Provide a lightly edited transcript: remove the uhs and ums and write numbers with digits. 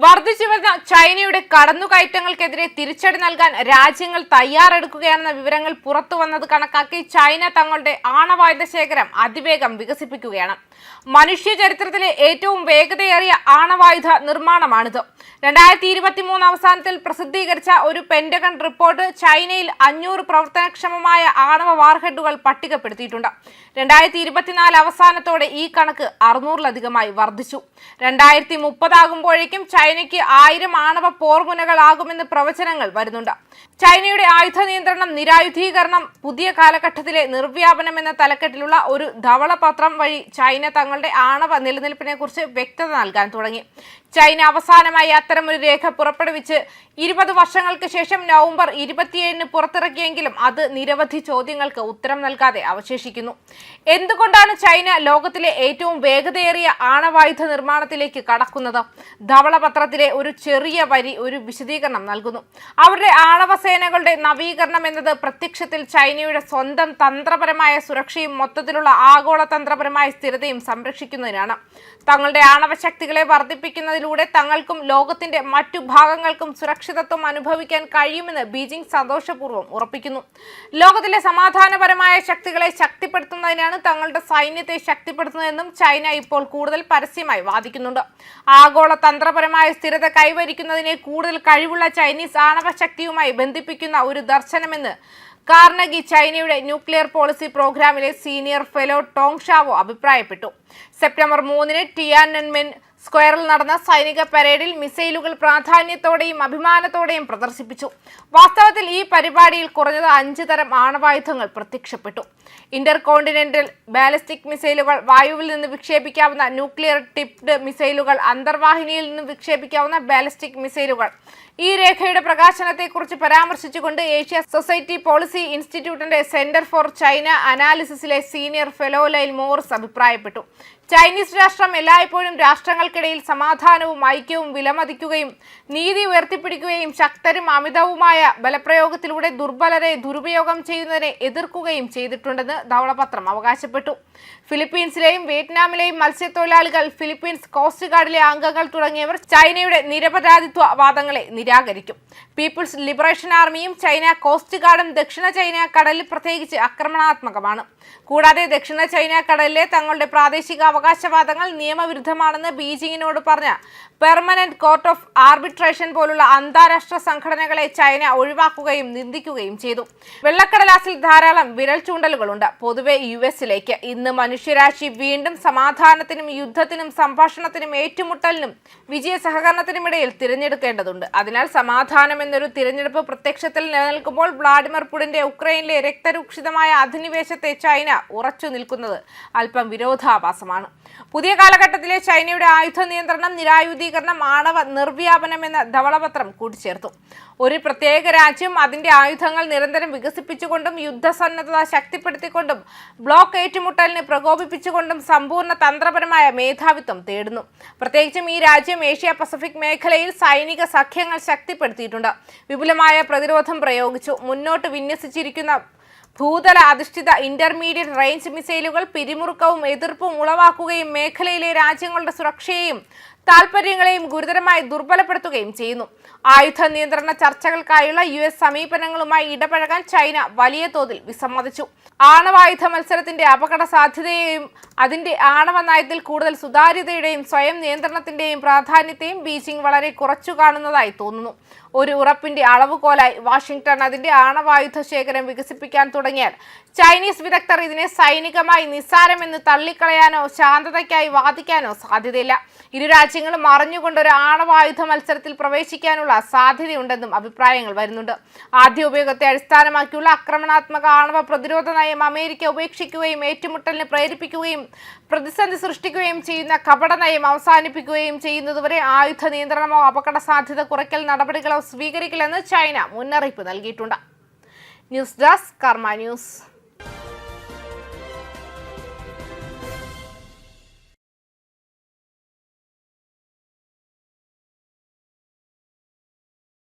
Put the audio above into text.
വർദ്ധിച്ചുവരുന്ന ചൈനയുടെ കടന്നുകയറ്റങ്ങൾക്കെതിരെ തിരിച്ചടി നൽകാൻ രാജ്യങ്ങൾ തയ്യാറെടുക്കുകയാണെന്ന വിവരങ്ങൾ പുറത്തുവന്നത് കണക്കാക്കി ചൈന തങ്ങളുടെ ആണവായുധ ശേഖരം അതിവേഗം വികസിപ്പിക്കുകയാണ്. മനുഷ്യ ചരിത്രത്തിലെ ഏറ്റവും വേഗതയേറിയ ആണവായുധ നിർമ്മാണമാണിത്. 2023 അവസാനത്തിൽ പ്രസിദ്ധീകരിച്ച ഒരു പെന്റഗൺ റിപ്പോർട്ട് ചൈനയിൽ 500 പ്രവർത്തനക്ഷമമായ ആണവ വാർഹെഡുകൾ പട്ടികപ്പെടുത്തിയിട്ടുണ്ട്. 2024 അവസാനത്തോടെ ഈ കണക്ക് 600-ലധികമായി വർദ്ധിച്ചു. 2030 ആകുമ്പോഴേക്കും ചൈനയ്ക്ക് 1000 ആണവ പോർമുനകളാകുമെന്ന് പ്രവചനങ്ങൾ വരുന്നുണ്ട്. ചൈനയുടെ ആയുധ നിയന്ത്രണം, നിരായുധീകരണം, പുതിയ കാലഘട്ടത്തിലെ നിർവ്യാപനം എന്ന തലക്കെട്ടിലുള്ള ഒരു ധവളപത്രം വഴി ചൈന തങ്ങളുടെ ആണവ നിലനിൽപ്പിനെ കുറിച്ച് വ്യക്തത നൽകാൻ തുടങ്ങി. ചൈന അവസാനമായി അത്തരമൊരു രേഖ പുറപ്പെടുവിച്ച് 20 വർഷങ്ങൾക്ക് ശേഷം നവംബർ 27-ന് പുറത്തിറക്കിയെങ്കിലും അത് നിരവധി ചോദ്യങ്ങൾക്ക് ഉത്തരം നൽകാതെ അവശേഷിക്കുന്നു. എന്തുകൊണ്ടാണ് ചൈന ലോകത്തിലെ ഏറ്റവും വേഗതയേറിയ ആണവായുധ നിർമ്മാണത്തിലേക്ക് കടക്കുന്നത്? ധവളപത്രത്തിലെ ഒരു ചെറിയ വരി ഒരു വിശദീകരണം നൽകുന്നു. അവരുടെ ആണവ സേനകളുടെ നവീകരണം എന്നത് പ്രത്യക്ഷത്തിൽ ചൈനയുടെ സ്വന്തം തന്ത്രപരമായ സുരക്ഷയും മൊത്തത്തിലുള്ള ആഗോള തന്ത്രപരമായ സ്ഥിരതയും സംരക്ഷിക്കുന്നതിനാണ്. തങ്ങളുടെ ആണവ ശക്തികളെ വർദ്ധിപ്പിക്കുന്നതിലൂടെ തങ്ങൾക്കും ലോകത്തിന്റെ മറ്റു ഭാഗങ്ങൾക്കും സുരക്ഷിതത്വം അനുഭവിക്കാൻ കഴിയുമെന്ന് ബീജിംഗ് സന്തോഷപൂർവ്വം ഉറപ്പിക്കുന്നു. ലോകത്തിലെ സമാധാനപരമായ ശക്തികളെ ശക്തിപ്പെടുത്തുന്നതിനാണ് തങ്ങളുടെ സൈന്യത്തെ ശക്തിപ്പെടുത്തുന്നതെന്നും ചൈന ഇപ്പോൾ കൂടുതൽ പരസ്യമായി വാദിക്കുന്നുണ്ട്. ആഗോള തന്ത്രപരമായ സ്ഥിരത കൈവരിക്കുന്നതിനെ കൂടുതൽ കഴിവുള്ള ചൈനീസ് ആണവ ശക്തിയുമായി ബന്ധിപ്പിക്കുന്ന ഒരു ദർശനമെന്ന് കാർണഗി ചൈനയുടെ ന്യൂക്ലിയർ പോളിസി പ്രോഗ്രാമിലെ സീനിയർ ഫെലോ ടോങ് ഷാവോ അഭിപ്രായപ്പെട്ടു. സെപ്റ്റംബർ 3-ന് ടിയാനൻമെൻ സ്ക്വയറിൽ നടന്ന സൈനിക പരേഡിൽ മിസൈലുകൾ പ്രാധാന്യത്തോടെയും അഭിമാനത്തോടെയും പ്രദർശിപ്പിച്ചു. വാസ്തവത്തിൽ ഈ പരിപാടിയിൽ കുറഞ്ഞത് 5 തരം ആണവായുധങ്ങൾ പ്രത്യക്ഷപ്പെട്ടു. ഇന്റർകോണ്ടിനെന്റൽ ബാലിസ്റ്റിക് മിസൈലുകൾ, വായുവിൽ നിന്ന് വിക്ഷേപിക്കാവുന്ന ന്യൂക്ലിയർ ടിപ്ഡ് മിസൈലുകൾ, അന്തർവാഹിനിയിൽ നിന്ന് വിക്ഷേപിക്കാവുന്ന ബാലിസ്റ്റിക് മിസൈലുകൾ. ഈ രേഖയുടെ പ്രകാശനത്തെക്കുറിച്ച് പരാമർശിച്ചുകൊണ്ട് ഏഷ്യ സൊസൈറ്റി പോളിസി ഇൻസ്റ്റിറ്റ്യൂട്ടിന്റെ സെന്റർ ഫോർ ചൈന അനാലിസിസിലെ സീനിയർ ഫെലോ ലൈൽ മോറിസ് അഭിപ്രായപ്പെട്ടു. ചൈനീസ് രാഷ്ട്രം എല്ലായ്പ്പോഴും രാഷ്ട്രങ്ങൾക്കിടയിൽ സമാധാനവും ഐക്യവും വിലമതിക്കുകയും നീതി ഉയർത്തിപ്പിടിക്കുകയും ശക്തരും അമിതവുമായ ബലപ്രയോഗത്തിലൂടെ ദുർബലരെ ദുരുപയോഗം ചെയ്യുന്നതിനെ എതിർക്കുകയും ചെയ്തിട്ടുണ്ടെന്ന് ധവളപത്രം അവകാശപ്പെട്ടു. ഫിലിപ്പീൻസിലെയും വിയറ്റ്നാമിലെയും മത്സ്യത്തൊഴിലാളികൾ, ഫിലിപ്പീൻസ് കോസ്റ്റ് ഗാർഡിലെ അംഗങ്ങൾ തുടങ്ങിയവർ ചൈനയുടെ നിരപരാധിത്വ വാദങ്ങളെ നിരാകരിക്കും. പീപ്പിൾസ് ലിബറേഷൻ ആർമിയും ചൈന കോസ്റ്റ് ഗാർഡും ദക്ഷിണ ചൈന കടലിൽ പ്രത്യേകിച്ച് ആക്രമണാത്മകമാണ്. കൂടാതെ ദക്ഷിണ ചൈന കടലിലെ തങ്ങളുടെ പ്രാദേശിക അവകാശവാദങ്ങൾ നിയമവിരുദ്ധമാണെന്ന് ബീജിംഗിനോട് പറഞ്ഞ പെർമനന്റ് കോർട്ട് ഓഫ് ആർബിട്രേഷൻ പോലുള്ള അന്താരാഷ്ട്ര സംഘടനകളെ ചൈന ഒഴിവാക്കുകയും നിന്ദിക്കുകയും ചെയ്തു. വെള്ളക്കടലാസിൽ ധാരാളം വിരൽ ചൂണ്ടലുകളുണ്ട്. പൊതുവെ US-ലേക്ക് ഇന്ന് മനുഷ്യരാശി വീണ്ടും സമാധാനത്തിനും യുദ്ധത്തിനും സംഭാഷണത്തിനും ഏറ്റുമുട്ടലിനും വിജയ സഹകരണത്തിനുമിടയിൽ തിരഞ്ഞെടുക്കേണ്ടതുണ്ട്. അതിനാൽ സമാധാനം എന്നൊരു തിരഞ്ഞെടുപ്പ് പ്രത്യക്ഷത്തിൽ നിലനിൽക്കുമ്പോൾ വ്ളാഡിമിർ പുടിന്റെ ഉക്രൈനിലെ രക്തരൂക്ഷിതമായ അധിനിവേശത്തെ ചൈന ഉറച്ചു നിൽക്കുന്നത് അല്പം വിരോധാഭാസമാണ്. പുതിയ കാലഘട്ടത്തിലെ ചൈനയുടെ ആയുധ നിയന്ത്രണം, നിരായുധീകരണം, ആണവ നിർവ്യാപനം എന്ന ധവളപത്രം കൂട്ടിച്ചേർത്തു. ഒരു പ്രത്യേക രാജ്യം അതിന്റെ ആയുധങ്ങൾ നിരന്തരം വികസിപ്പിച്ചുകൊണ്ടും യുദ്ധസന്നദ്ധത ശക്തിപ്പെടുത്തിക്കൊണ്ടും ബ്ലോക്ക് ഏറ്റുമുട്ടലിനെ പ്രകോപിപ്പിച്ചുകൊണ്ടും സമ്പൂർണ്ണ തന്ത്രപരമായ മേധാവിത്വം തേടുന്നു. പ്രത്യേകിച്ചും ഈ രാജ്യം ഏഷ്യ പസഫിക് മേഖലയിൽ സൈനിക സഖ്യങ്ങൾ ശക്തിപ്പെടുത്തിയിട്ടുണ്ട്. വിപുലമായ പ്രതിരോധം പ്രയോഗിച്ചു. മുന്നോട്ട് വിന്യസിച്ചിരിക്കുന്ന ഭൂതല അധിഷ്ഠിത ഇന്റർമീഡിയറ്റ് റേഞ്ച് മിസൈലുകൾ പിരിമുറുക്കവും എതിർപ്പും ഉളവാക്കുകയും മേഖലയിലെ രാജ്യങ്ങളുടെ സുരക്ഷയെയും താൽപര്യങ്ങളെയും ഗുരുതരമായി ദുർബലപ്പെടുത്തുകയും ചെയ്യുന്നു. ആയുധ നിയന്ത്രണ ചർച്ചകൾക്കായുള്ള US സമീപനങ്ങളുമായി ഇടപഴകാൻ ചൈന വലിയ തോതിൽ വിസമ്മതിച്ചു. ആണവായുധ മത്സരത്തിന്റെ അപകട സാധ്യതയെയും അതിന്റെ ആണവ നയത്തിൽ കൂടുതൽ സുതാര്യതയുടെയും സ്വയം നിയന്ത്രണത്തിന്റെയും പ്രാധാന്യത്തെയും ബീജിംഗ് വളരെ കുറച്ചു കാണുന്നതായി തോന്നുന്നു. ഒരു ഉറപ്പിന്റെ അളവുകോലായി വാഷിംഗ്ടൺ അതിന്റെ ആണവായുധ ശേഖരം വികസിപ്പിക്കാൻ തുടങ്ങിയാൽ ചൈനീസ് വിദഗ്ധർ ഇതിനെ സൈനികമായി നിസ്സാരമെന്ന് തള്ളിക്കളയാനോ ശാന്തതയ്ക്കായി വാദിക്കാനോ സാധ്യതയില്ല. ഇരു രാജ്യങ്ങളും അറിഞ്ഞുകൊണ്ട് ഒരു ആണവായുധ മത്സരത്തിൽ പ്രവേശിക്കാനുള്ള സാധ്യതയുണ്ടെന്നും അഭിപ്രായങ്ങൾ വരുന്നുണ്ട്. ആദ്യ ഉപയോഗത്തെ അടിസ്ഥാനമാക്കിയുള്ള ആക്രമണാത്മക ആണവ പ്രതിരോധ നയം അമേരിക്ക ഉപേക്ഷിക്കുകയും ഏറ്റുമുട്ടലിന് പ്രേരിപ്പിക്കുകയും പ്രതിസന്ധി സൃഷ്ടിക്കുകയും ചെയ്യുന്ന കപട നയം അവസാനിപ്പിക്കുകയും ചെയ്യുന്നതുവരെ ആയുധ നിയന്ത്രണമോ അപകട സാധ്യത കുറയ്ക്കൽ നടപടികളോ സ്വീകരിക്കില്ലെന്ന് ചൈന മുന്നറിയിപ്പ് നൽകിയിട്ടുണ്ട്. ന്യൂസ് ഡെസ്ക് കർമ്മ ന്യൂസ്.